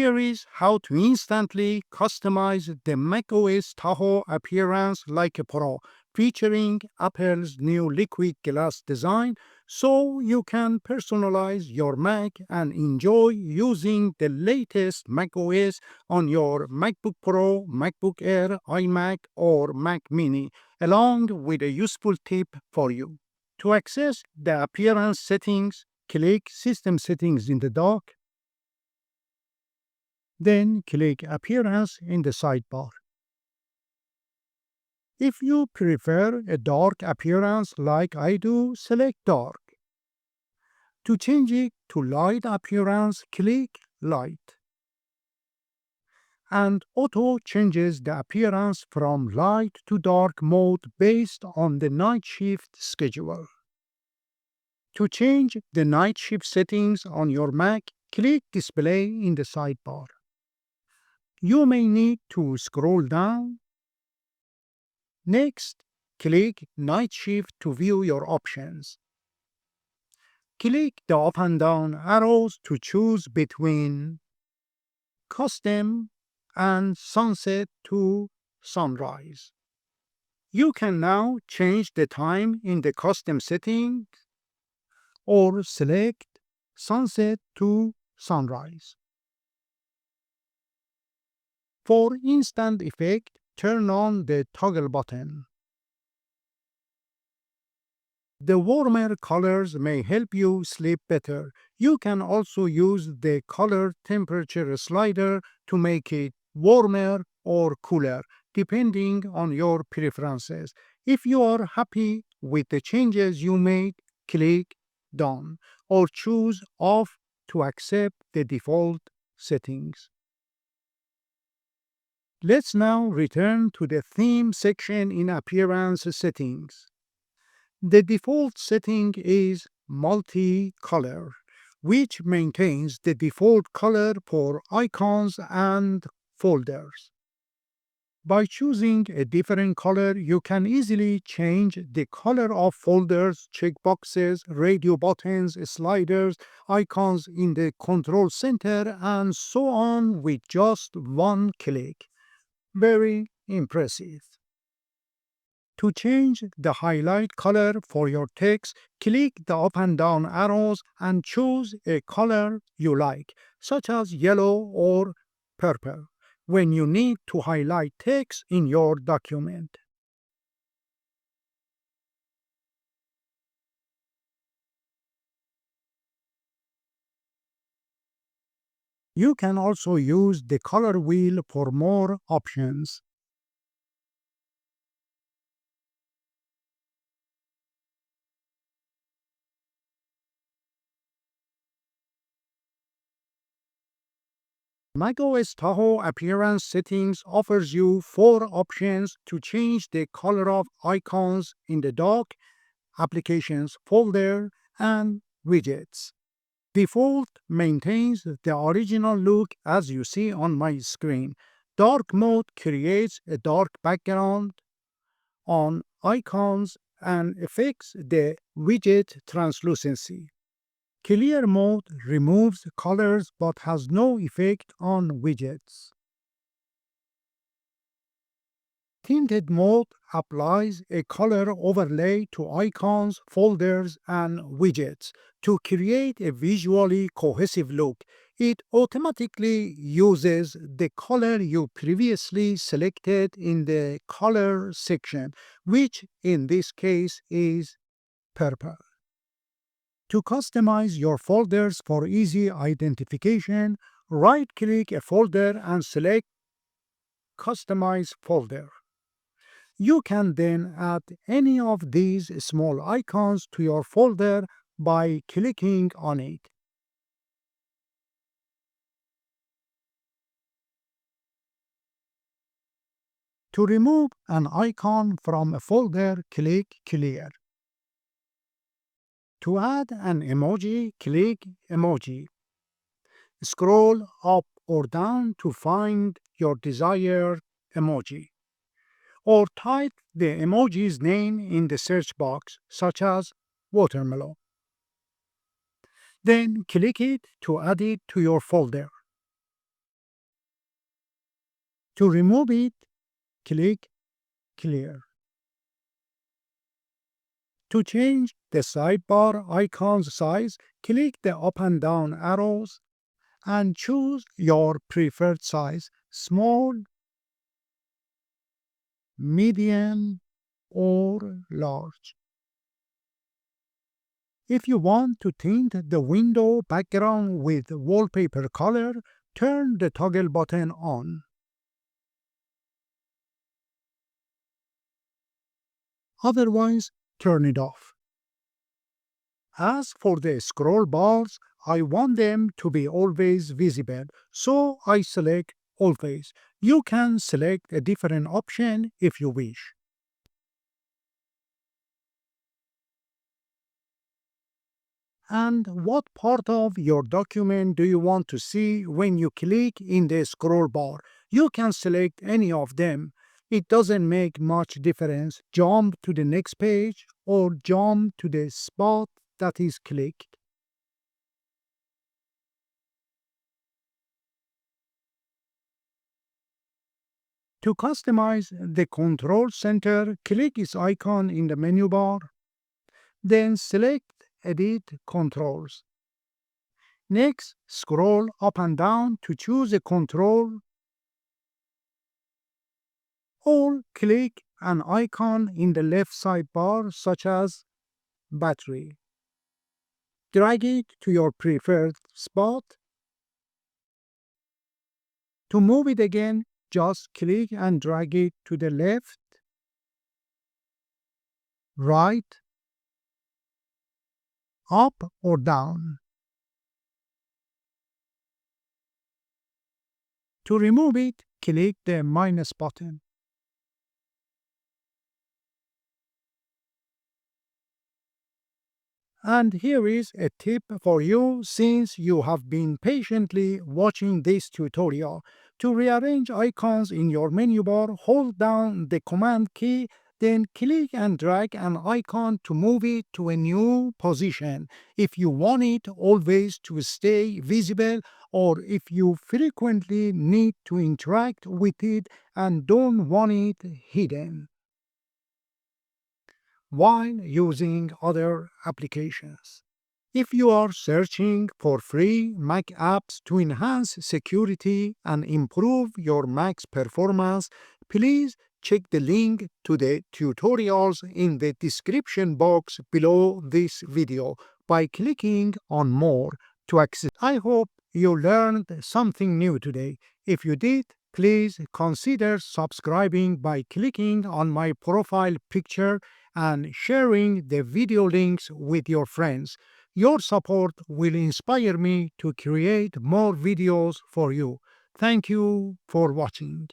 Here is how to instantly customize the macOS Tahoe appearance like a pro, featuring Apple's new liquid glass design, so you can personalize your Mac and enjoy using the latest macOS on your MacBook Pro, MacBook Air, iMac, or Mac Mini, along with a useful tip for you. To access the appearance settings, click System Settings in the dock, then click Appearance in the sidebar. If you prefer a dark appearance like I do, select Dark. To change it to light appearance, click Light. And Auto changes the appearance from light to dark mode based on the night shift schedule. To change the night shift settings on your Mac, click Display in the sidebar. You may need to scroll down. Next, click Night Shift to view your options. Click the up and down arrows to choose between Custom and Sunset to Sunrise. You can now change the time in the custom settings or select Sunset to Sunrise. For instant effect, turn on the toggle button. The warmer colors may help you sleep better. You can also use the color temperature slider to make it warmer or cooler, depending on your preferences. If you are happy with the changes you made, click Done or choose Off to accept the default settings. Let's now return to the theme section in Appearance Settings. The default setting is multi-color, which maintains the default color for icons and folders. By choosing a different color, you can easily change the color of folders, checkboxes, radio buttons, sliders, icons in the control center, and so on with just one click. Very impressive. To change the highlight color for your text, click the up and down arrows and choose a color you like, such as yellow or purple, when you need to highlight text in your document. You can also use the color wheel for more options. macOS Tahoe Appearance Settings offers you 4 options to change the color of icons in the dock, applications folder, and widgets. Default maintains the original look as you see on my screen. Dark mode creates a dark background on icons and affects the widget translucency. Clear mode removes colors but has no effect on widgets. Tinted mode applies a color overlay to icons, folders, and widgets to create a visually cohesive look. It automatically uses the color you previously selected in the color section, which in this case is purple. To customize your folders for easy identification, right-click a folder and select Customize Folder. You can then add any of these small icons to your folder by clicking on it. To remove an icon from a folder, click Clear. To add an emoji, click Emoji. Scroll up or down to find your desired emoji, or type the emoji's name in the search box, such as watermelon. Then click it to add it to your folder. To remove it, click Clear. To change the sidebar icon's size, click the up and down arrows and choose your preferred size: small, medium, or large. If you want to tint the window background with wallpaper color, turn the toggle button on. Otherwise, turn it off. As for the scroll bars, I want them to be always visible, so I select Always. You can select a different option if you wish. And what part of your document do you want to see when you click in the scroll bar? You can select any of them. It doesn't make much difference. Jump to the next page or jump to the spot that is clicked. To customize the control center, click its icon in the menu bar, then select Edit Controls. Next, scroll up and down to choose a control, or click an icon in the left sidebar such as Battery. Drag it to your preferred spot. To move it again, just click and drag it to the left, right, up, or down. To remove it, click the minus button. And here is a tip for you since you have been patiently watching this tutorial. To rearrange icons in your menu bar, hold down the Command key, then click and drag an icon to move it to a new position. If you want it always to stay visible, or if you frequently need to interact with it and don't want it hidden while using other applications. If you are searching for free Mac apps to enhance security and improve your Mac's performance, please check the link to the tutorials in the description box below this video by clicking on More to access. I hope you learned something new today. If you did, please consider subscribing by clicking on my profile picture and sharing the video links with your friends. Your support will inspire me to create more videos for you. Thank you for watching.